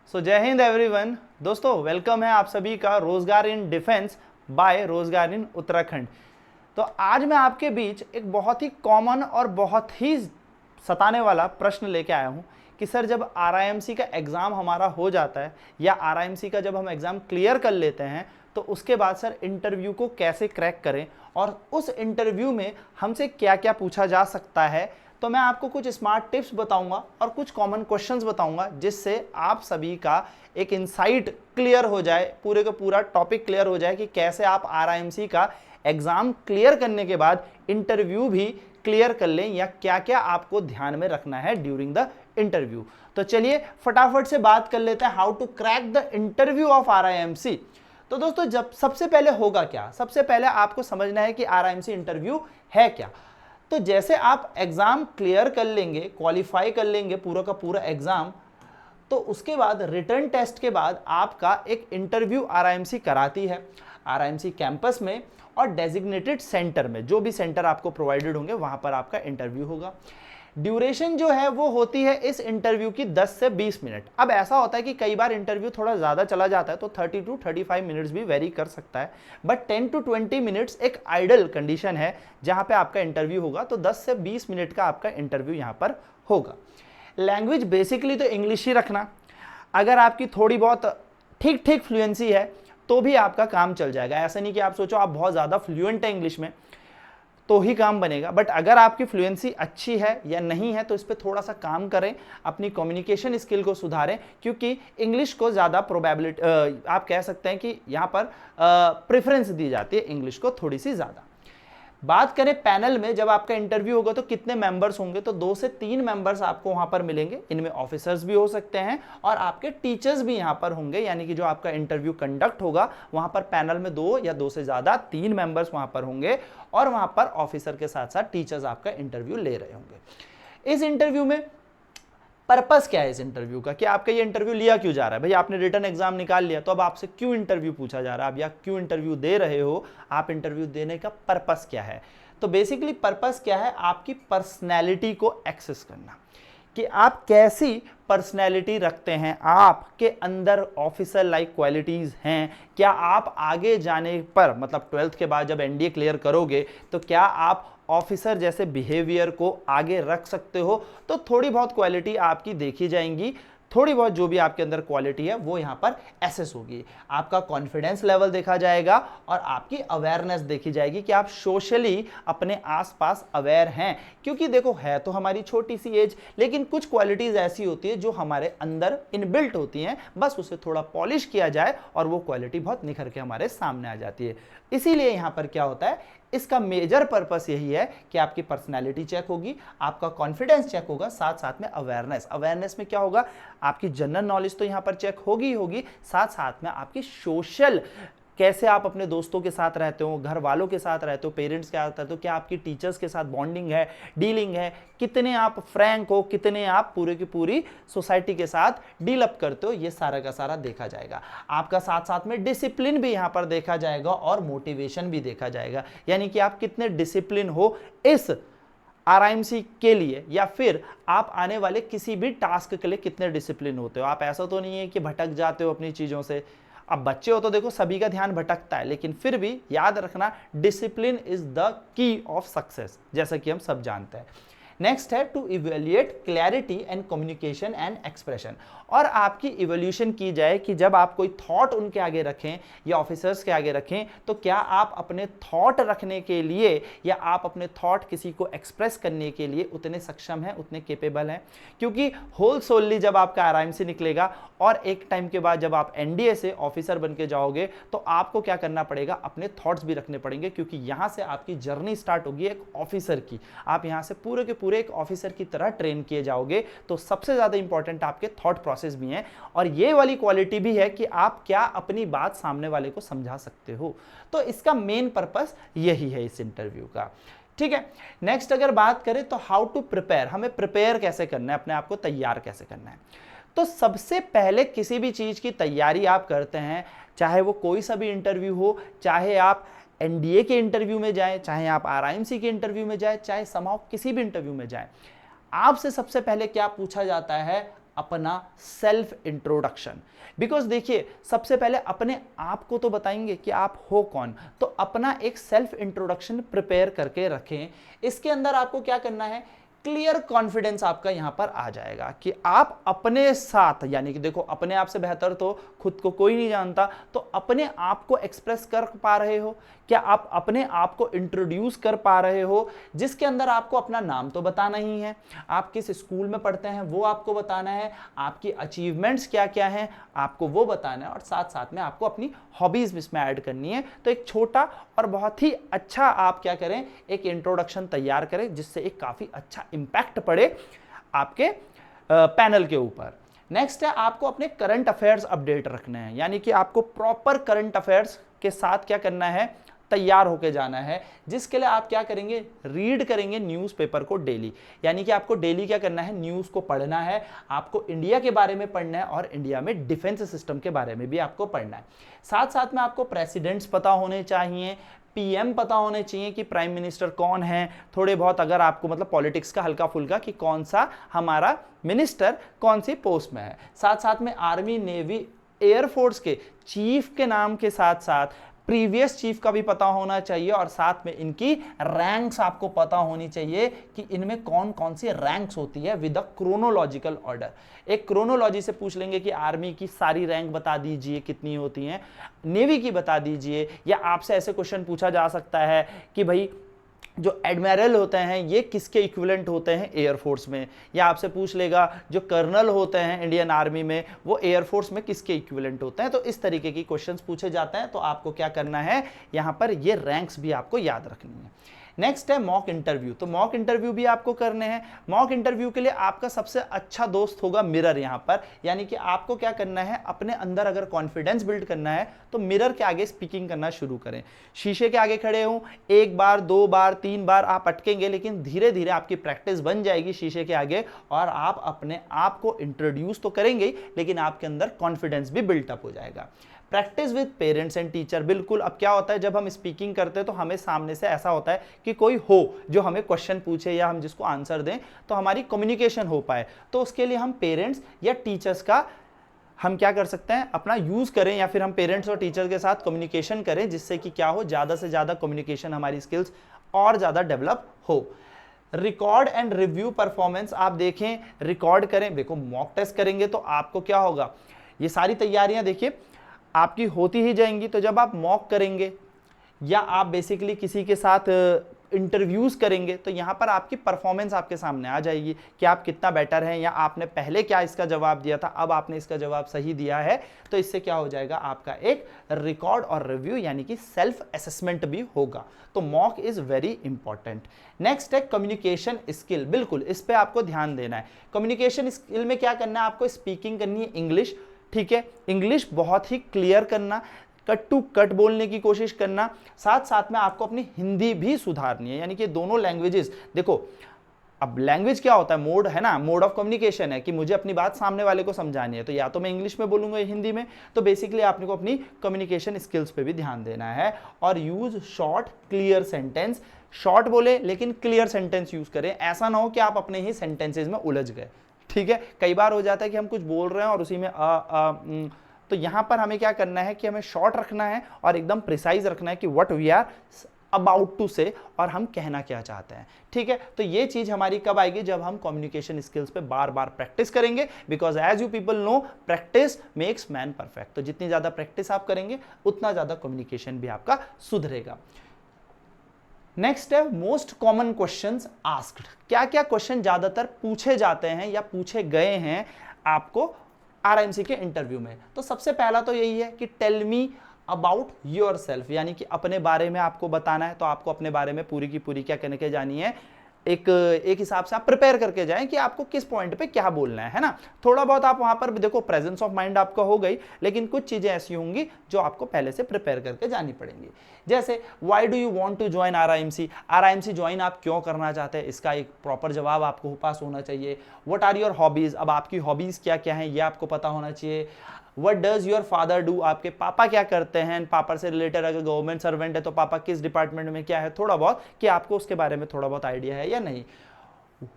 सो जय हिंद एवरीवन। दोस्तों वेलकम है आप सभी का रोजगार इन डिफेंस बाय रोजगार इन उत्तराखंड। तो आज मैं आपके बीच एक बहुत ही कॉमन और बहुत ही सताने वाला प्रश्न लेके आया हूं कि सर जब आरआईएमसी का एग्ज़ाम हमारा हो जाता है या आरआईएमसी का जब हम एग्ज़ाम क्लियर कर लेते हैं तो उसके बाद सर इंटरव्यू को कैसे क्रैक करें और उस इंटरव्यू में हमसे क्या क्या पूछा जा सकता है। तो मैं आपको कुछ स्मार्ट टिप्स बताऊंगा और कुछ कॉमन क्वेश्चंस बताऊंगा जिससे आप सभी का एक इनसाइट क्लियर हो जाए, पूरे का पूरा टॉपिक क्लियर हो जाए कि कैसे आप आरआईएमसी का एग्ज़ाम क्लियर करने के बाद इंटरव्यू भी क्लियर कर लें या क्या क्या आपको ध्यान में रखना है ड्यूरिंग द इंटरव्यू। तो चलिए फटाफट से बात कर लेते हैं how to crack the interview of RIMC. तो दोस्तों जब सबसे पहले होगा क्या, सबसे पहले आपको समझना है कि आरआईएमसी इंटरव्यू है क्या। तो जैसे आप एग्ज़ाम क्लियर कर लेंगे, क्वालिफाई कर लेंगे पूरा का पूरा एग्ज़ाम, तो उसके बाद रिटर्न टेस्ट के बाद आपका एक इंटरव्यू आरआईएमसी कराती है आरआईएमसी कैंपस में और डेजिग्नेटेड सेंटर में, जो भी सेंटर आपको प्रोवाइडेड होंगे वहां पर आपका इंटरव्यू होगा। ड्यूरेशन जो है वो होती है इस इंटरव्यू की 10 से 20 मिनट। अब ऐसा होता है कि कई बार इंटरव्यू थोड़ा ज़्यादा चला जाता है तो 30 टू 35 मिनट्स भी वेरी कर सकता है, बट 10 टू 20 मिनट्स एक आइडल कंडीशन है जहां पे आपका इंटरव्यू होगा। तो 10 से 20 मिनट का आपका इंटरव्यू यहां पर होगा। लैंग्वेज बेसिकली तो इंग्लिश ही रखना, अगर आपकी थोड़ी बहुत ठीक ठीक फ्लुएंसी है तो भी आपका काम चल जाएगा। ऐसा नहीं कि आप सोचो आप बहुत ज़्यादा फ्लुएंट है इंग्लिश में तो ही काम बनेगा, बट अगर आपकी फ्लुएंसी अच्छी है या नहीं है तो इस पर थोड़ा सा काम करें, अपनी कम्युनिकेशन स्किल को सुधारें, क्योंकि इंग्लिश को ज़्यादा प्रोबेबिलिटी आप कह सकते हैं कि यहाँ पर प्रेफरेंस दी जाती है इंग्लिश को थोड़ी सी ज़्यादा। बात करें पैनल में, जब आपका इंटरव्यू होगा तो कितने मेंबर्स होंगे, तो 2 से 3 मेंबर्स आपको वहां पर मिलेंगे। इनमें ऑफिसर्स भी हो सकते हैं और आपके टीचर्स भी यहां पर होंगे, यानी कि जो आपका इंटरव्यू कंडक्ट होगा वहां पर पैनल में 2 या 2 से ज्यादा 3 मेंबर्स वहां पर होंगे और वहां पर ऑफिसर के साथ साथ टीचर्स आपका इंटरव्यू ले रहे होंगे। इस इंटरव्यू में पर्पस क्या है इस इंटरव्यू का, कि आपका ये इंटरव्यू लिया क्यों जा रहा है। भाई आपने रिटर्न एग्जाम निकाल लिया तो अब आपसे क्यों इंटरव्यू पूछा जा रहा है, आप या क्यों इंटरव्यू दे रहे हो, आप इंटरव्यू देने का पर्पस क्या है। तो बेसिकली पर्पस क्या है, आपकी पर्सनैलिटी को एक्सेस करना, कि आप कैसी पर्सनैलिटी रखते हैं, आपके अंदर ऑफिसर लाइक क्वालिटीज़ हैं, क्या आप आगे जाने पर मतलब 12th के बाद जब एनडीए क्लियर करोगे तो क्या आप ऑफिसर जैसे बिहेवियर को आगे रख सकते हो। तो थोड़ी बहुत क्वालिटी आपकी देखी जाएंगी, थोड़ी बहुत जो भी आपके अंदर क्वालिटी है वो यहाँ पर एसेस होगी। आपका कॉन्फिडेंस लेवल देखा जाएगा और आपकी अवेयरनेस देखी जाएगी कि आप सोशली अपने आसपास अवेयर हैं, क्योंकि देखो है तो हमारी छोटी सी एज, लेकिन कुछ क्वालिटीज ऐसी होती है जो हमारे अंदर इनबिल्ट होती हैं, बस उसे थोड़ा पॉलिश किया जाए और वो क्वालिटी बहुत निखर के हमारे सामने आ जाती है। इसीलिए यहाँ पर क्या होता है, इसका मेजर पर्पस यही है कि आपकी पर्सनैलिटी चेक होगी, आपका कॉन्फिडेंस चेक होगा, साथ साथ में अवेयरनेस। अवेयरनेस में क्या होगा, आपकी जनरल नॉलेज तो यहां पर चेक होगी ही होगी, साथ साथ में आपकी सोशल, कैसे आप अपने दोस्तों के साथ रहते हो, घर वालों के साथ रहते हो, पेरेंट्स के साथ रहते हो, क्या आपकी टीचर्स के साथ बॉन्डिंग है, डीलिंग है, कितने आप फ्रैंक हो, कितने आप पूरे की पूरी सोसाइटी के साथ डील अप करते हो, ये सारा का सारा देखा जाएगा। आपका साथ साथ में डिसिप्लिन भी यहाँ पर देखा जाएगा और मोटिवेशन भी देखा जाएगा, यानी कि आप कितने डिसिप्लिन हो इस आरआईएमसी के लिए, या फिर आप आने वाले किसी भी टास्क के लिए कितने डिसिप्लिन होते हो। आप ऐसा तो नहीं है कि भटक जाते हो अपनी चीज़ों से। अब बच्चे हो तो देखो सभी का ध्यान भटकता है, लेकिन फिर भी याद रखना discipline is the key of success, जैसा कि हम सब जानते हैं। नेक्स्ट है to evaluate clarity and communication and expression, और आपकी इवोल्यूशन की जाए कि जब आप कोई थॉट उनके आगे रखें या ऑफिसर्स के आगे रखें तो क्या आप अपने थॉट रखने के लिए या आप अपने थॉट किसी को एक्सप्रेस करने के लिए उतने सक्षम हैं, उतने केपेबल हैं। क्योंकि होल सोलली जब आपका आरआईएमसी निकलेगा और एक टाइम के बाद जब आप एनडीए से ऑफिसर बन के जाओगे तो आपको क्या करना पड़ेगा, अपने थॉट्स भी रखने पड़ेंगे, क्योंकि यहां से आपकी जर्नी स्टार्ट होगी एक ऑफिसर की। आप यहां से पूरे के पूरे एक ऑफिसर की तरह ट्रेन किए जाओगे। तो सबसे ज्यादा इंपॉर्टेंट आपके थॉट प्रोसेस भी हैं और ये वाली क्वालिटी भी है कि आप क्या अपनी बात सामने वाले को समझा सकते हो। तो इसका मेन पर्पस यही है इस इंटरव्यू का। ठीक है, नेक्स्ट अगर बात करें तो हाउ टू प्रिपेयर, हमें प्रिपेयर कैसे करना है, अपने आप को तैयार कैसे करना है। तो सबसे पहले किसी भी चीज की तैयारी आप करते हैं, चाहे वो कोई सा भी इंटरव्यू हो, चाहे आप एनडीए के इंटरव्यू में जाएं, चाहे आप आरआईएमसी के इंटरव्यू में जाएं, चाहे समाओ किसी भी इंटरव्यू में जाएं, आपसे सबसे पहले क्या पूछा जाता है, अपना सेल्फ इंट्रोडक्शन। बिकॉज देखिए, सबसे पहले अपने आप को तो बताएंगे कि आप हो कौन, तो अपना एक सेल्फ इंट्रोडक्शन प्रिपेयर करके रखें। इसके अंदर आपको क्या करना है, क्लियर कॉन्फिडेंस आपका यहां पर आ जाएगा कि आप अपने साथ, यानी कि देखो अपने आप से बेहतर तो खुद को कोई नहीं जानता, तो अपने आप को एक्सप्रेस कर पा रहे हो क्या, आप अपने आप को इंट्रोड्यूस कर पा रहे हो, जिसके अंदर आपको अपना नाम तो बताना ही है, आप किस स्कूल में पढ़ते हैं वो आपको बताना है, आपकी अचीवमेंट्स क्या क्या हैं आपको वो बताना है, और साथ साथ में आपको अपनी हॉबीज भी इसमें ऐड करनी है। तो एक छोटा और बहुत ही अच्छा आप क्या करें, एक इंट्रोडक्शन तैयार करें जिससे एक काफी अच्छा इंपैक्ट पड़े आपके पैनल के ऊपर। नेक्स्ट है, आपको अपने करंट अफेयर्स अपडेट रखने हैं, यानी कि आपको प्रॉपर करंट अफेयर्स के साथ क्या करना है, तैयार होके जाना है, जिसके लिए आप क्या करेंगे, रीड करेंगे न्यूज़पेपर को डेली। यानी कि आपको डेली क्या करना है, न्यूज़ को पढ़ना है, आपको इंडिया के बारे में पढ़ना है और इंडिया में डिफेंस सिस्टम के बारे में भी आपको पढ़ना है। साथ साथ में आपको प्रेसिडेंट्स पता होने चाहिए, पीएम पता होने चाहिए कि प्राइम मिनिस्टर कौन है, थोड़े बहुत अगर आपको मतलब पॉलिटिक्स का हल्का फुल्का कि कौन सा हमारा मिनिस्टर कौन सी पोस्ट में है। साथ साथ में आर्मी, नेवी, एयरफोर्स के चीफ के नाम के साथ साथ प्रीवियस चीफ का भी पता होना चाहिए, और साथ में इनकी रैंक्स आपको पता होनी चाहिए कि इनमें कौन कौन सी रैंक्स होती है विद अ क्रोनोलॉजिकल ऑर्डर। एक क्रोनोलॉजी से पूछ लेंगे कि आर्मी की सारी रैंक बता दीजिए कितनी होती हैं, नेवी की बता दीजिए, या आपसे ऐसे क्वेश्चन पूछा जा सकता है कि भाई जो एडमिरल होते हैं ये किसके इक्विवेलेंट होते हैं एयरफोर्स में, या आपसे पूछ लेगा जो कर्नल होते हैं इंडियन आर्मी में वो एयरफोर्स में किसके इक्विवेलेंट होते हैं। तो इस तरीके की क्वेश्चंस पूछे जाते हैं, तो आपको क्या करना है, यहां पर ये रैंक्स भी आपको याद रखनी है। नेक्स्ट है मॉक इंटरव्यू, तो मॉक इंटरव्यू भी आपको करने हैं। मॉक इंटरव्यू के लिए आपका सबसे अच्छा दोस्त होगा मिरर यहां पर, यानी कि आपको क्या करना है, अपने अंदर अगर कॉन्फिडेंस बिल्ड करना है तो मिरर के आगे स्पीकिंग करना शुरू करें। शीशे के आगे खड़े हों, एक बार, दो बार, तीन बार आप अटकेंगे, लेकिन धीरे धीरे आपकी प्रैक्टिस बन जाएगी शीशे के आगे, और आप अपने आप को इंट्रोड्यूस तो करेंगे लेकिन आपके अंदर कॉन्फिडेंस भी बिल्टअप हो जाएगा। Practice with parents and teacher, बिल्कुल। अब क्या होता है, जब हम स्पीकिंग करते हैं तो हमें सामने से ऐसा होता है कि कोई हो जो हमें क्वेश्चन पूछे या हम जिसको आंसर दें, तो हमारी कम्युनिकेशन हो पाए। तो उसके लिए हम पेरेंट्स या टीचर्स का हम क्या कर सकते हैं, अपना यूज करें, या फिर हम पेरेंट्स और टीचर के साथ कम्युनिकेशन करें, जिससे कि क्या हो, ज्यादा से ज्यादा कम्युनिकेशन हमारी स्किल्स और ज्यादा डेवलप हो। रिकॉर्ड एंड रिव्यू परफॉर्मेंस, आप देखें, रिकॉर्ड करें। देखो मॉक टेस्ट करेंगे तो आपको क्या होगा, ये सारी तैयारियां देखिए आपकी होती ही जाएंगी। तो जब आप मॉक करेंगे या आप बेसिकली किसी के साथ इंटरव्यूज करेंगे, तो यहां पर आपकी परफॉर्मेंस आपके सामने आ जाएगी कि आप कितना बेटर हैं, या आपने पहले क्या इसका जवाब दिया था, अब आपने इसका जवाब सही दिया है। तो इससे क्या हो जाएगा, आपका एक रिकॉर्ड और रिव्यू यानी कि सेल्फ असेसमेंट भी होगा। तो mock is very important. Next है कम्युनिकेशन स्किल, बिल्कुल इस पे आपको ध्यान देना है। कम्युनिकेशन स्किल में क्या करना है, आपको स्पीकिंग करनी है इंग्लिश, ठीक है, इंग्लिश बहुत ही क्लियर करना, कट टू कट बोलने की कोशिश करना। साथ साथ में आपको अपनी हिंदी भी सुधारनी है, यानी कि दोनों लैंग्वेजेस। देखो अब लैंग्वेज क्या होता है, मोड है ना, मोड ऑफ कम्युनिकेशन है कि मुझे अपनी बात सामने वाले को समझानी है, तो या तो मैं इंग्लिश में बोलूंगा या हिंदी में। तो बेसिकली आपने को अपनी कम्युनिकेशन स्किल्स पे भी ध्यान देना है, और use short clear sentence. Short बोले लेकिन क्लियर सेंटेंस यूज करें, ऐसा ना हो कि आप अपने ही सेंटेंसेज में उलझ गए, ठीक है। कई बार हो जाता है कि हम कुछ बोल रहे हैं और उसी में तो यहां पर हमें क्या करना है कि हमें शॉर्ट रखना है और एकदम प्रिसाइज रखना है कि what we are about to say, और हम कहना क्या चाहते हैं, ठीक है। तो ये चीज हमारी कब आएगी, जब हम कम्युनिकेशन स्किल्स पे बार बार प्रैक्टिस करेंगे, because as you people know practice makes man perfect. तो जितनी ज्यादा प्रैक्टिस आप करेंगे उतना ज्यादा कम्युनिकेशन भी आपका सुधरेगा। नेक्स्ट है मोस्ट कॉमन क्वेश्चंस आस्क्ड, क्या क्या क्वेश्चन ज्यादातर पूछे जाते हैं या पूछे गए हैं आपको आरएमसी के इंटरव्यू में। तो सबसे पहला तो यही है कि tell me about yourself, यानी कि अपने बारे में आपको बताना है। तो आपको अपने बारे में पूरी की पूरी क्या कहने के जानी है, एक हिसाब से आप प्रिपेयर करके जाएं कि आपको किस पॉइंट पे क्या बोलना है ना। थोड़ा बहुत आप वहां पर देखो प्रेजेंस ऑफ माइंड आपका हो गई, लेकिन कुछ चीजें ऐसी होंगी जो आपको पहले से प्रिपेयर करके जानी पड़ेंगी। जैसे why do you want to join RIMC, RIMC join आप क्यों करना चाहते हैं, इसका एक प्रॉपर जवाब आपको पास होना चाहिए। व्हाट आर योर हॉबीज, अब आपकी हॉबीज क्या क्या है ये आपको पता होना चाहिए। What does your father do, आपके पापा क्या करते हैं, पापा से रिलेटेड अगर गवर्नमेंट सर्वेंट है तो पापा किस डिपार्टमेंट में क्या है, थोड़ा बहुत कि आपको उसके बारे में थोड़ा बहुत आइडिया है या नहीं।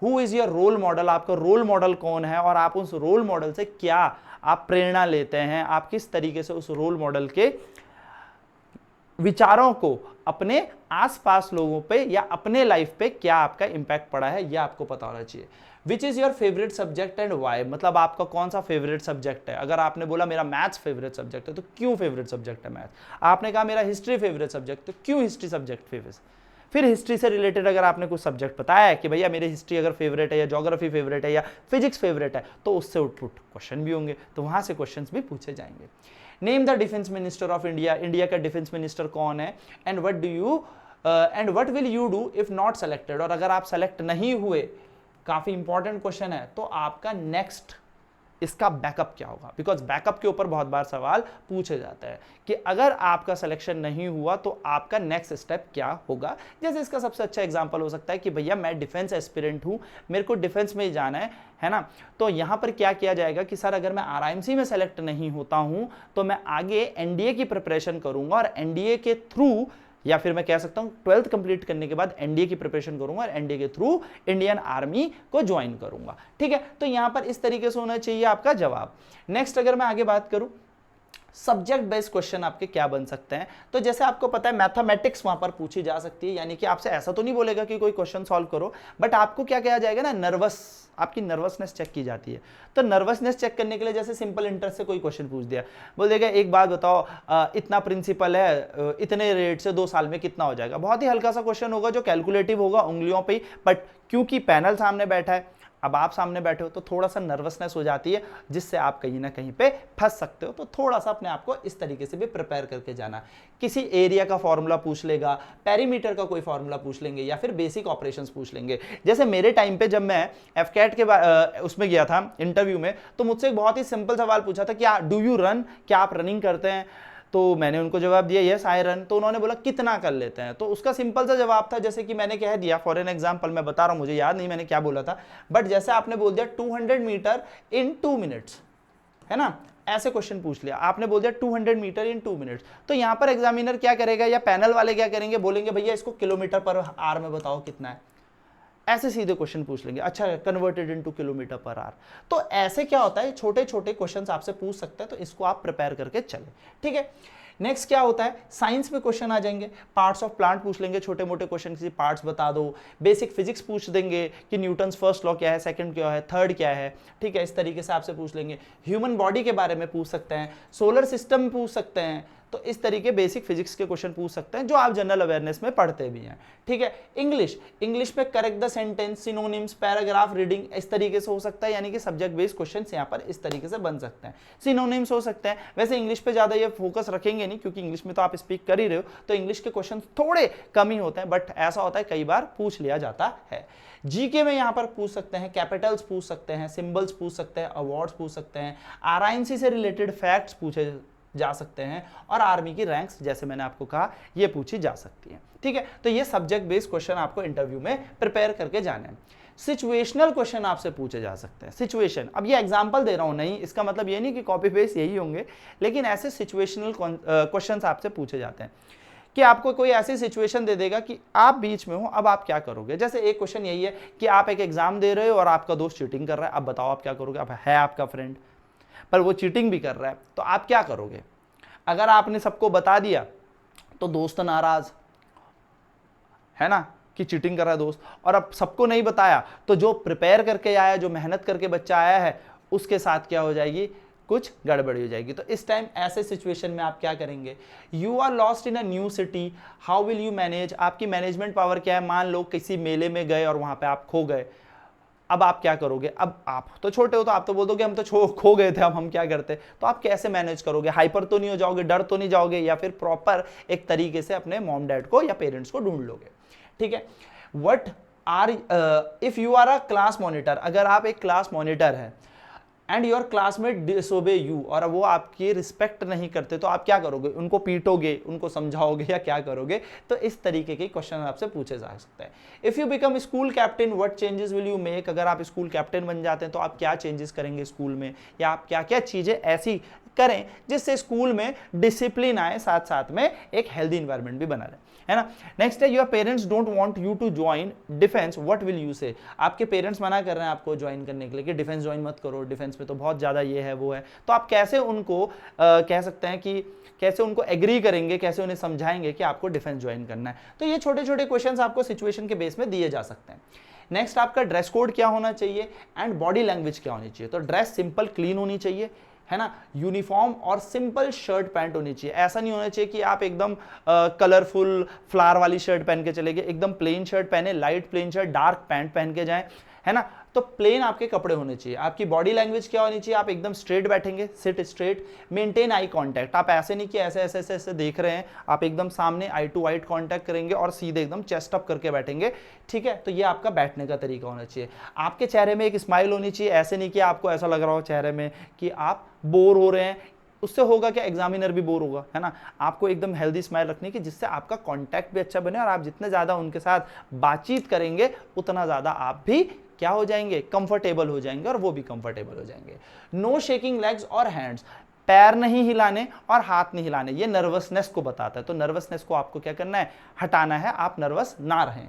Who is your role model, आपका रोल मॉडल कौन है और आप उस रोल मॉडल से क्या आप प्रेरणा लेते हैं, आप किस तरीके से उस रोल मॉडल के विचारों को अपने आसपास लोगों पे या अपने लाइफ पे क्या आपका इंपैक्ट पड़ा है, यह आपको पता होना चाहिए। Which is your favourite subject and why, मतलब आपका कौन सा फेवरेट सब्जेक्ट है। अगर आपने बोला मेरा मैथ्स फेवरेट सब्जेक्ट है तो क्यों फेवरेट सब्जेक्ट है मैथ्स, आपने कहा मेरा हिस्ट्री फेवरेट सब्जेक्ट तो क्यों हिस्ट्री सब्जेक्ट फेवरेट। फिर हिस्ट्री से रिलेटेड अगर आपने कुछ सब्जेक्ट बताया है कि भैया मेरी हिस्ट्री अगर फेवरेट है या ज्योग्राफी फेवरेट है या फिजिक्स फेवरेट है, तो उससे आउटपुट क्वेश्चन भी होंगे, तो वहां से क्वेश्चन भी पूछे जाएंगे। Name the defence minister of India, India का डिफेंस मिनिस्टर कौन है, and what will you do if not selected, और अगर आप सेलेक्ट नहीं हुए, काफी इंपॉर्टेंट क्वेश्चन है, तो आपका नेक्स्ट इसका बैकअप क्या होगा, बिकॉज बैकअप के ऊपर बहुत बार सवाल पूछे जाता है कि अगर आपका सिलेक्शन नहीं हुआ तो आपका नेक्स्ट स्टेप क्या होगा। जैसे इसका सबसे अच्छा एग्जांपल हो सकता है कि भैया मैं डिफेंस एस्पिरेंट हूं, मेरे को डिफेंस में जाना है ना, तो यहां पर क्या किया जाएगा कि सर अगर मैं आरआईएमसी में सेलेक्ट नहीं होता हूं तो मैं आगे एनडीए की प्रिपरेशन करूंगा और एनडीए के थ्रू, या फिर मैं कह सकता हूं 12th कंप्लीट करने के बाद एनडीए की प्रिपरेशन करूंगा और एनडीए के थ्रू इंडियन आर्मी को ज्वाइन करूंगा। ठीक है, तो यहां पर इस तरीके से होना चाहिए आपका जवाब। नेक्स्ट अगर मैं आगे बात करूं, सब्जेक्ट बेस्ड क्वेश्चन आपके क्या बन सकते हैं, तो जैसे आपको पता है मैथमेटिक्स वहां पर पूछी जा सकती है, यानी कि आपसे ऐसा तो नहीं बोलेगा कि कोई क्वेश्चन सॉल्व करो, बट आपको क्या किया जाएगा ना, आपकी नर्वसनेस चेक की जाती है। तो नर्वसनेस चेक करने के लिए जैसे सिंपल इंटरेस्ट से कोई क्वेश्चन पूछ दिया, बोल देगा एक बात बताओ, इतना प्रिंसिपल है, इतने रेट से 2 साल में कितना हो जाएगा। बहुत ही हल्का सा क्वेश्चन होगा जो कैलकुलेटिव होगा उंगलियों पे ही, बट क्योंकि पैनल सामने बैठा है, अब आप सामने बैठे हो तो थोड़ा सा नर्वसनेस हो जाती है, जिससे आप कहीं ना कहीं पे फंस सकते हो। तो थोड़ा सा अपने आप को इस तरीके से भी प्रिपेयर करके जाना। किसी एरिया का फॉर्मूला पूछ लेगा, पेरीमीटर का कोई फॉर्मूला पूछ लेंगे, या फिर बेसिक ऑपरेशंस पूछ लेंगे। जैसे मेरे टाइम पे जब मैं एफकैट के उसमें गया था इंटरव्यू में, तो मुझसे एक बहुत ही सिंपल सवाल पूछा था, क्या डू यू रन, क्या आप रनिंग करते हैं। तो मैंने उनको जवाब दिया यस आई रन। तो उन्होंने बोला कितना कर लेते हैं, तो उसका सिंपल सा जवाब था, जैसे कि मैंने कह दिया, फॉर एन एग्जांपल मैं बता रहा हूं, मुझे याद नहीं मैंने क्या बोला था, बट जैसे आपने बोल दिया 200 मीटर इन 2 मिनट्स, है ना, ऐसे क्वेश्चन पूछ लिया आपने, बोल दिया 200 मीटर इन 2 मिनट्स, तो यहां पर एग्जामिनर क्या करेगा या पैनल वाले क्या करेंगे, बोलेंगे भैया इसको किलोमीटर पर आवर में बताओ कितना है, ऐसे सीधे क्वेश्चन पूछ लेंगे, अच्छा converted into kilometre per hour. तो ऐसे क्या होता है, छोटे छोटे क्वेश्चंस आपसे पूछ सकते हैं, तो इसको आप प्रिपेयर करके चले। ठीक है, नेक्स्ट क्या होता है, साइंस में क्वेश्चन आ जाएंगे, पार्ट्स ऑफ प्लांट पूछ लेंगे, छोटे मोटे क्वेश्चन, किसी पार्ट्स बता दो। बेसिक फिजिक्स पूछ देंगे कि न्यूटन्स फर्स्ट लॉ क्या है, सेकंड क्या है, थर्ड क्या है। ठीक है, इस तरीके से आपसे पूछ लेंगे। ह्यूमन बॉडी के बारे में पूछ सकते हैं, सोलर सिस्टम पूछ सकते हैं, तो इस तरीके बेसिक फिजिक्स के क्वेश्चन पूछ सकते हैं जो आप जनरल अवेयरनेस में पढ़ते भी हैं। ठीक है, इंग्लिश में correct the sentence, synonyms, paragraph reading, इस तरीके से हो सकता है, यानी कि सब्जेक्ट बेस्ड क्वेश्चंस यहाँ पर इस तरीके से बन सकते हैं। सिनोनिम्स हो सकते हैं, वैसे इंग्लिश पे ज्यादा ये फोकस रखेंगे नहीं, क्योंकि इंग्लिश में तो आप स्पीक कर ही रहे हो, तो इंग्लिश के क्वेश्चन थोड़े कम ही होते हैं, बट ऐसा होता है कई बार पूछ लिया जाता है। जीके में यहां पर पूछ सकते हैं, कैपिटल्स पूछ सकते हैं, सिंबल्स पूछ सकते हैं, अवार्ड्स पूछ सकते हैं, आरआईएमसी से रिलेटेड फैक्ट्स पूछे जा सकते हैं, और आर्मी की रैंक्स जैसे मैंने आपको कहा ये पूछी जा सकती है। ठीक है, तो ये सब्जेक्ट बेस्ड क्वेश्चन आपको इंटरव्यू में प्रिपेयर करके जाने हैं। सिचुएशनल क्वेश्चन आपसे पूछे जा सकते हैं। सिचुएशन, अब ये एग्जांपल दे रहा हूं, नहीं इसका मतलब ये नहीं कि कॉपी पेस्ट यही होंगे, लेकिन ऐसे सिचुएशनल क्वेश्चंस आपसे पूछे जाते हैं कि आपको कोई ऐसी सिचुएशन दे देगा कि आप बीच में हो, अब आप क्या करोगे। जैसे एक क्वेश्चन यही है कि आप एक एग्जाम दे रहे हो और आपका दोस्त चीटिंग कर रहा है, अब बताओ आप क्या करोगे। अब है आपका फ्रेंड पर वो चीटिंग भी कर रहा है, तो आप क्या करोगे। अगर आपने सबको बता दिया तो दोस्त नाराज है ना कि चीटिंग कर रहा है दोस्त, और अब सबको नहीं बताया तो जो प्रिपेयर करके आया, जो मेहनत करके बच्चा आया है, उसके साथ क्या हो जाएगी, कुछ गड़बड़ी हो जाएगी। तो इस टाइम ऐसे सिचुएशन में आप क्या करेंगे। You are lost in a new city, how will you manage, आपकी मैनेजमेंट पावर क्या है। मान लो किसी मेले में गए और वहां पे आप खो गए, अब आप क्या करोगे। अब आप तो छोटे हो तो आप तो बोल दोगे हम तो खो गए थे, अब हम क्या करते। तो आप कैसे मैनेज करोगे, हाइपर तो नहीं हो जाओगे, डर तो नहीं जाओगे, या फिर प्रॉपर एक तरीके से अपने मॉम डैड को या पेरेंट्स को ढूंढ लोगे। ठीक है, what are if you are a class monitor, अगर आप एक क्लास मॉनिटर है and your classmate disobey you, और वो आपकी रिस्पेक्ट नहीं करते तो आप क्या करोगे? उनको पीटोगे, उनको समझाओगे, या क्या करोगे? तो इस तरीके के क्वेश्चन आपसे पूछे जा सकते हैं। If you become school captain what changes will you make, अगर आप स्कूल कैप्टन बन जाते हैं तो आप क्या चेंजेस करेंगे स्कूल में, या आप क्या क्या चीजें ऐसी करें जिससे स्कूल में डिसिप्लिन आए, साथ साथ में एक हेल्दी इंवायरमेंट भी बना रहे, है ना। नेक्स्ट है your parents don't want you to join defence what will you say, आपके पेरेंट्स मना कर रहे हैं आपको ज्वाइन करने के लिए कि डिफेंस ज्वाइन मत करो, डिफेंस में तो बहुत ज्यादा ये है वो है, तो आप कैसे उनको कह सकते हैं कि कैसे उनको एग्री करेंगे, कैसे उन्हें समझाएंगे कि आपको डिफेंस ज्वाइन करना है। तो ये छोटे छोटे क्वेश्चंस आपको सिचुएशन के बेस में दिए जा सकते हैं। नेक्स्ट आपका ड्रेस कोड क्या होना चाहिए एंड बॉडी लैंग्वेज क्या होनी चाहिए। तो ड्रेस सिंपल क्लीन होनी चाहिए, है ना, यूनिफॉर्म और सिंपल शर्ट पैंट होनी चाहिए। ऐसा नहीं होना चाहिए कि आप एकदम कलरफुल फ्लावर वाली शर्ट पहन के चले गए, एकदम प्लेन शर्ट पहने, light plain shirt, dark pant पहन के जाएं, है ना। तो प्लेन आपके कपड़े होने चाहिए। आपकी बॉडी लैंग्वेज क्या होनी चाहिए? आप एकदम स्ट्रेट बैठेंगे, seat straight, maintain eye contact, आप ऐसे नहीं कि ऐसे ऐसे ऐसे ऐसे देख रहे हैं, आप एकदम सामने आई टू आई कांटेक्ट करेंगे और सीधे एकदम चेस्ट अप करके बैठेंगे, ठीक है। तो ये आपका बैठने का तरीका होना चाहिए। आपके चेहरे में एक स्माइल होनी चाहिए, ऐसे नहीं कि आपको ऐसा लग रहा हो चेहरे में कि आप बोर हो रहे हैं, उससे होगा क्या, एग्जामिनर भी बोर होगा, है ना। आपको एकदम हेल्दी स्माइल रखनी की जिससे आपका कांटेक्ट भी अच्छा बने और आप जितने ज्यादा उनके साथ बातचीत करेंगे उतना ज्यादा आप भी क्या हो जाएंगे, कंफर्टेबल हो जाएंगे और वो भी कंफर्टेबल हो जाएंगे। नो शेकिंग लेग्स और हैंड्स, पैर नहीं हिलाने और हाथ नहीं हिलाने, ये नर्वसनेस को बताता है। तो नर्वसनेस को आपको क्या करना है, हटाना है, आप नर्वस ना रहें।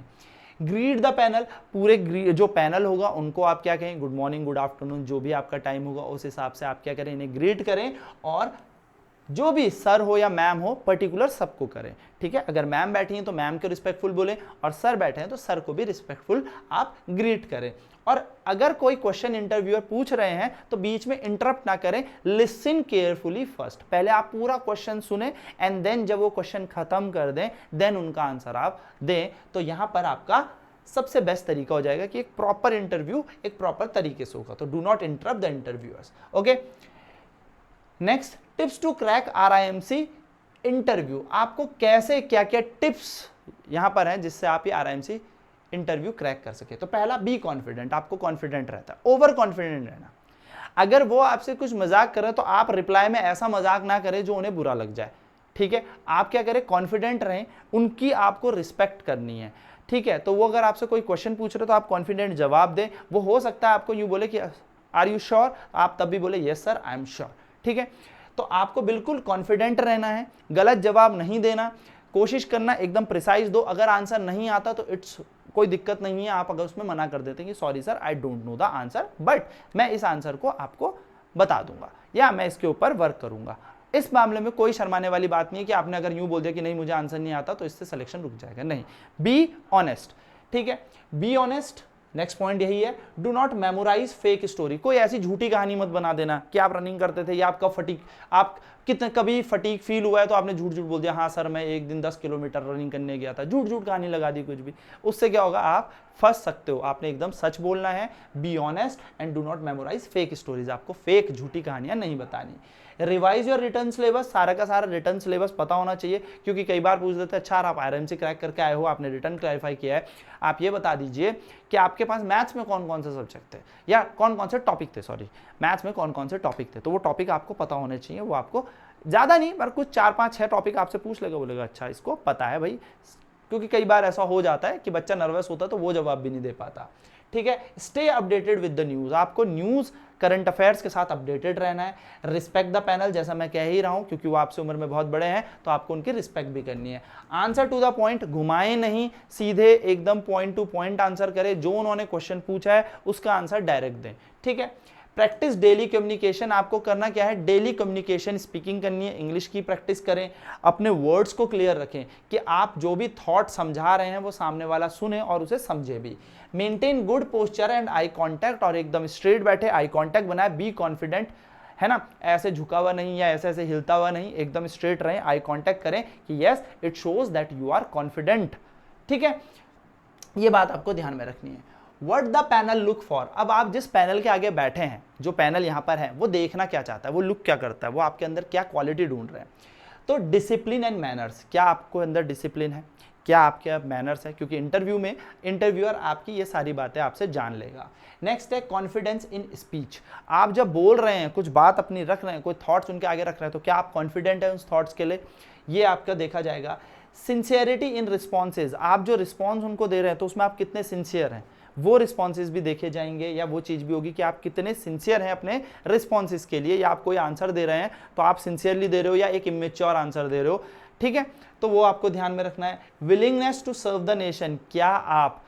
ग्रीट द पैनल, पूरे जो पैनल होगा उनको आप क्या कहें, गुड मॉर्निंग, गुड आफ्टरनून, जो भी आपका टाइम होगा उस हिसाब से आप क्या करें, इन्हें ग्रीट करें। और जो भी सर हो या मैम हो पर्टिकुलर सबको करें, ठीक है। अगर मैम बैठी हैं तो मैम को रिस्पेक्टफुल बोले, और सर बैठे हैं तो सर को भी रिस्पेक्टफुल आप ग्रीट करें। और अगर कोई क्वेश्चन इंटरव्यूअर पूछ रहे हैं तो बीच में इंटरप्ट ना करें, लिसन केयरफुली फर्स्ट, पहले आप पूरा क्वेश्चन सुने एंड देन जब वो क्वेश्चन खत्म कर दें देन उनका आंसर आप दें। तो यहां पर आपका सबसे बेस्ट तरीका हो जाएगा कि एक प्रॉपर इंटरव्यू एक प्रॉपर तरीके से होगा। तो do not interrupt the interviewers, okay. Next, tips to crack RIMC interview, आपको कैसे क्या क्या टिप्स यहां पर हैं जिससे आप ये RIMC इंटरव्यू क्रैक कर सके। तो पहला, बी कॉन्फिडेंट, आपको कॉन्फिडेंट रहता है, ओवर कॉन्फिडेंट रहना। अगर वो आपसे कुछ मजाक करे तो आप रिप्लाई में ऐसा मजाक ना करें जो उन्हें बुरा लग जाए, ठीक है। आप क्या करें, कॉन्फिडेंट रहें, उनकी आपको रिस्पेक्ट करनी है, ठीक है। तो वो अगर आपसे कोई क्वेश्चन पूछ रहे तो आप कॉन्फिडेंट जवाब दें। वो हो सकता है आपको यूं बोले कि आर यू श्योर, आप तब भी बोले yes sir I am sure, ठीक है। तो आपको बिल्कुल कॉन्फिडेंट रहना है, गलत जवाब नहीं देना, कोशिश करना एकदम प्रिसाइज दो। अगर आंसर नहीं आता तो इट्स कोई दिक्कत नहीं है, आप अगर उसमें मना कर देते हैं कि sorry sir I don't know the answer but मैं इस आंसर को आपको बता दूंगा या मैं इसके ऊपर वर्क करूंगा। इस मामले में कोई शर्माने वाली बात नहीं है कि आपने अगर यूं बोल दिया कि नहीं मुझे आंसर नहीं आता तो इससे सिलेक्शन रुक जाएगा, नहीं। बी ऑनेस्ट, ठीक है, बी ऑनेस्ट। नेक्स्ट पॉइंट यही है, do not memorise fake story, कोई ऐसी झूठी कहानी मत बना देना कि आप रनिंग करते थे या आपका फटीक, आप कितने कभी फटीक फील हुआ है तो आपने झूठ झूठ बोल दिया, हाँ सर मैं एक दिन 10 किलोमीटर रनिंग करने गया था, झूठ झूठ कहानी लगा दी कुछ भी, उससे क्या होगा, आप फंस सकते हो। आपने एकदम सच बोलना है, be honest and do not memorise fake stories, आपको फेक झूठी कहानियां नहीं बतानी। रिवाइज योर रिटर्न सिलेबस, सारा का सारा रिटर्न सिलेबस पता होना चाहिए, क्योंकि कई बार पूछ देते हैं अच्छा आप RIMC क्रैक करके आए हो, आपने रिटर्न क्लैरिफाई किया है, आप ये बता दीजिए कि आपके पास मैथ्स में कौन कौन से सब्जेक्ट थे या कौन कौन से टॉपिक थे, सॉरी मैथ्स में कौन कौन से टॉपिक थे। तो वो टॉपिक आपको पता होने चाहिए, वो आपको ज़्यादा नहीं पर कुछ 4 5 6 टॉपिक आपसे पूछ लेगा, बोलेगा अच्छा इसको पता है भाई, क्योंकि कई बार ऐसा हो जाता है कि बच्चा नर्वस होता है तो वो जवाब भी नहीं दे पाता, ठीक है। Stay updated with the news, आपको न्यूज़ करंट अफेयर्स के साथ अपडेटेड रहना है। रिस्पेक्ट द पैनल, जैसा मैं कह ही रहा हूं क्योंकि वो आपसे उम्र में बहुत बड़े हैं तो आपको उनकी रिस्पेक्ट भी करनी है। आंसर टू द पॉइंट, घुमाएं नहीं, सीधे एकदम पॉइंट टू पॉइंट आंसर करें, जो उन्होंने क्वेश्चन पूछा है उसका आंसर डायरेक्ट दें, ठीक है। प्रैक्टिस डेली कम्युनिकेशन, आपको करना क्या है, डेली कम्युनिकेशन स्पीकिंग करनी है, इंग्लिश की प्रैक्टिस करें, अपने वर्ड्स को क्लियर रखें कि आप जो भी थॉट समझा रहे हैं वो सामने वाला सुने और उसे समझे भी। Maintain good posture and eye contact, और एकदम स्ट्रेट बैठे, आई कांटेक्ट बनाए, बी कॉन्फिडेंट, है ना, ऐसे झुका हुआ नहीं या ऐसे ऐसे हिलता हुआ नहीं, एकदम स्ट्रेट रहें, आई कांटेक्ट करें कि yes it shows that you are confident, ठीक है। ये बात आपको ध्यान में रखनी है। What the panel look for, अब आप जिस पैनल के आगे बैठे हैं, जो पैनल यहाँ पर है वो देखना क्या चाहता है, वो लुक क्या करता है, वो आपके अंदर क्या क्वालिटी ढूंढ रहे हैं। तो डिसिप्लिन एंड मैनर्स, क्या आपको अंदर डिसिप्लिन है, क्या आपके मैनर्स है, क्योंकि इंटरव्यू में इंटरव्यूअर आपकी ये सारी बातें आपसे जान लेगा। नेक्स्ट है कॉन्फिडेंस इन स्पीच। आप जब बोल रहे हैं, कुछ बात अपनी रख रहे हैं, कोई थॉट्स उनके आगे रख रहे हैं, तो क्या आप कॉन्फिडेंट हैं उस थॉट्स के लिए, ये आपका देखा जाएगा। सिंसियरिटी इन रिस्पॉन्सेज, आप जो रिस्पॉन्स उनको दे रहे हैं तो उसमें आप कितने सिंसियर हैं, वो रिस्पॉन्सेज भी देखे जाएंगे, या वो चीज़ भी होगी कि आप कितने सिंसियर हैं अपने रिस्पॉन्सेज के लिए, या आप कोई आंसर दे रहे हैं तो आप सिंसियरली दे रहे हो या एक इमेच्योर आंसर दे रहे हो, ठीक है, तो वो आपको ध्यान में रखना है। Willingness to serve the nation, क्या आप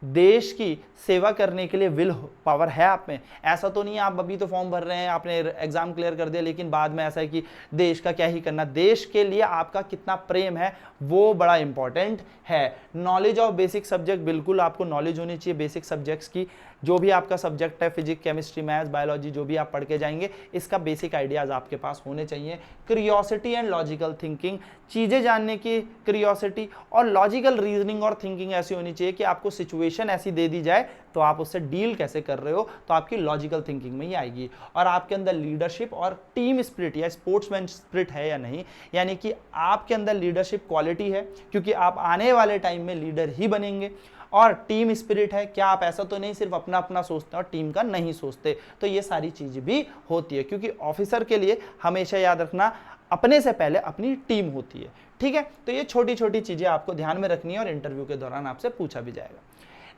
देश की सेवा करने के लिए विल पावर है आप में। ऐसा तो नहीं है आप अभी तो फॉर्म भर रहे हैं, आपने एग्जाम क्लियर कर दिया, लेकिन बाद में ऐसा है कि देश का क्या ही करना, देश के लिए आपका कितना प्रेम है वो बड़ा इंपॉर्टेंट है। नॉलेज ऑफ बेसिक सब्जेक्ट, बिल्कुल आपको नॉलेज होनी चाहिए बेसिक सब्जेक्ट्स की, जो भी आपका सब्जेक्ट है, फिजिक्स, केमिस्ट्री, मैथ्स, बायोलॉजी, जो भी आप पढ़ के जाएंगे, इसका बेसिक आइडियाज आपके पास होने चाहिए। क्यूरियोसिटी एंड लॉजिकल थिंकिंग, चीज़ें जानने की क्यूरियोसिटी और लॉजिकल रीजनिंग और थिंकिंग ऐसी होनी चाहिए कि आपको सिचुएशन ऐसी दे दी जाए तो आप उससे डील कैसे कर रहे हो, तो आपकी लॉजिकल थिंकिंग में ही आएगी। और आपके अंदर लीडरशिप और टीम स्पिरिट या स्पोर्ट्समैन स्पिरिट है या नहीं, यानी कि आपके अंदर लीडरशिप क्वालिटी है, क्योंकि आप आने वाले टाइम में लीडर ही बनेंगे। और टीम स्पिरिट है, क्या आप ऐसा तो नहीं सिर्फ अपना अपना सोचते और टीम का नहीं सोचते, तो ये सारी चीज़ भी होती है, क्योंकि ऑफिसर के लिए हमेशा याद रखना अपने से पहले अपनी टीम होती है, ठीक है। तो ये छोटी छोटी चीज़ें आपको ध्यान में रखनी है और इंटरव्यू के दौरान आपसे पूछा भी जाएगा।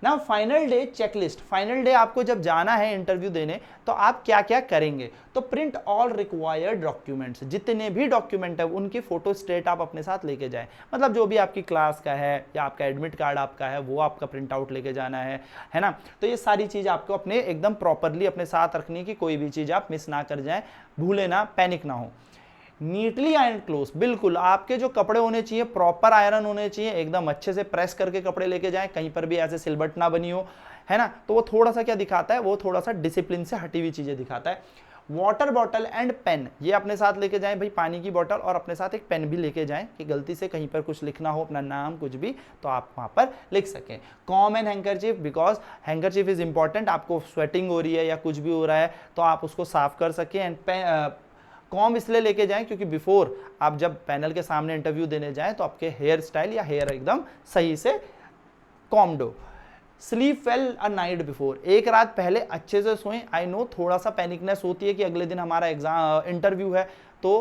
ना final day checklist, final day आपको जब जाना है इंटरव्यू देने तो आप क्या क्या करेंगे, तो प्रिंट ऑल रिक्वायर्ड डॉक्यूमेंट्स, जितने भी डॉक्यूमेंट है उनकी फोटो स्टेट आप अपने साथ लेके जाएं, मतलब जो भी आपकी क्लास का है या आपका एडमिट कार्ड आपका है वो आपका प्रिंट आउट लेके जाना है ना। तो ये सारी चीज़ आपको अपने एकदम प्रॉपरली अपने साथ रखनी है कि कोई भी चीज़ आप मिस ना कर जाएं, भूले ना, पैनिक ना हो। नीटली आयरन क्लोथ, बिल्कुल आपके जो कपड़े होने चाहिए प्रॉपर आयरन होने चाहिए, एकदम अच्छे से प्रेस करके कपड़े लेके जाएं, कहीं पर भी ऐसे सिलबट ना बनी हो, है ना। तो वो थोड़ा सा क्या दिखाता है, वो थोड़ा सा डिसिप्लिन से हटी हुई चीजें दिखाता है। वाटर बॉटल एंड पेन, ये अपने साथ लेके जाएं भाई, पानी की बोतल और अपने साथ एक पेन भी लेके जाएं कि गलती से कहीं पर कुछ लिखना हो, अपना नाम कुछ भी, तो आप वहां पर लिख सकें। Com and handkerchief, because handkerchief is important, आपको स्वेटिंग हो रही है या कुछ भी हो रहा है तो आप उसको साफ कर सकें। एंड कॉम इसलिए लेके जाएं क्योंकि बिफोर आप जब पैनल के सामने इंटरव्यू देने जाएं तो आपके हेयर स्टाइल या हेयर एकदम सही से कॉम्ड हो। Sleep well a night before, एक रात पहले अच्छे से सोएं। आई नो थोड़ा सा पैनिकनेस होती है कि अगले दिन हमारा एग्जाम इंटरव्यू है तो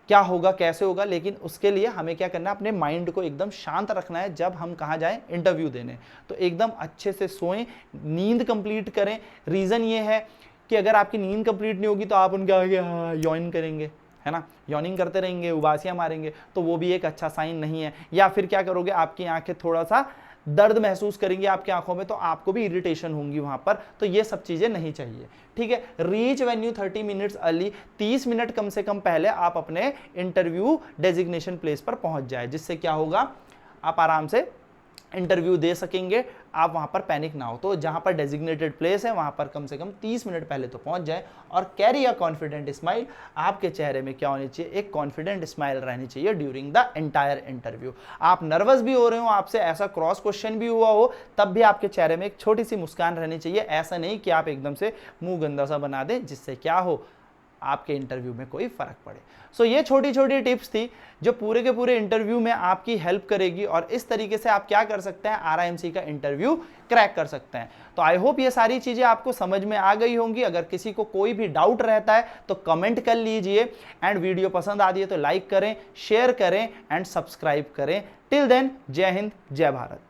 क्या होगा कैसे होगा, लेकिन उसके लिए हमें क्या करना है, अपने माइंड को एकदम शांत रखना है जब हम कहाँ जाएं इंटरव्यू देने, तो एकदम अच्छे से सोएं, नींद कंप्लीट करें। रीज़न ये है कि अगर आपकी नींद कंप्लीट नहीं होगी तो आप उनके आगे यॉइन करेंगे, है ना, यॉनिंग करते रहेंगे, उबासियां मारेंगे, तो वो भी एक अच्छा साइन नहीं है। या फिर क्या करोगे, आपकी आंखें थोड़ा सा दर्द महसूस करेंगी आपकी आंखों में, तो आपको भी इरिटेशन होंगी वहां पर, तो ये सब चीजें नहीं चाहिए, ठीक है। Reach venue 30 minutes early, 30 minute कम से कम पहले आप अपने इंटरव्यू डेजिग्नेशन प्लेस पर पहुंच जाए, जिससे क्या होगा, आप आराम से इंटरव्यू दे सकेंगे, आप वहां पर पैनिक ना हो। तो जहां पर डेजिग्नेटेड प्लेस है वहां पर कम से कम 30 मिनट पहले तो पहुंच जाए। और कैरी अ कॉन्फिडेंट स्माइल, आपके चेहरे में क्या होनी चाहिए, एक कॉन्फिडेंट स्माइल रहनी चाहिए ड्यूरिंग द एंटायर इंटरव्यू। आप नर्वस भी हो रहे हो, आपसे ऐसा क्रॉस क्वेश्चन भी हुआ हो, तब भी आपके चेहरे में एक छोटी सी मुस्कान रहनी चाहिए। ऐसा नहीं कि आप एकदम से मुंह गंदा सा बना दें जिससे क्या हो, आपके इंटरव्यू में कोई फर्क पड़े। सो ये छोटी छोटी टिप्स थी जो पूरे के पूरे इंटरव्यू में आपकी हेल्प करेगी, और इस तरीके से आप क्या कर सकते हैं, RIMC का इंटरव्यू क्रैक कर सकते हैं। तो आई होप ये सारी चीजें आपको समझ में आ गई होंगी। अगर किसी को कोई भी डाउट रहता है तो कमेंट कर लीजिए, एंड वीडियो पसंद आती है तो लाइक करें, शेयर करें एंड सब्सक्राइब करें। टिल देन, जय हिंद, जय भारत।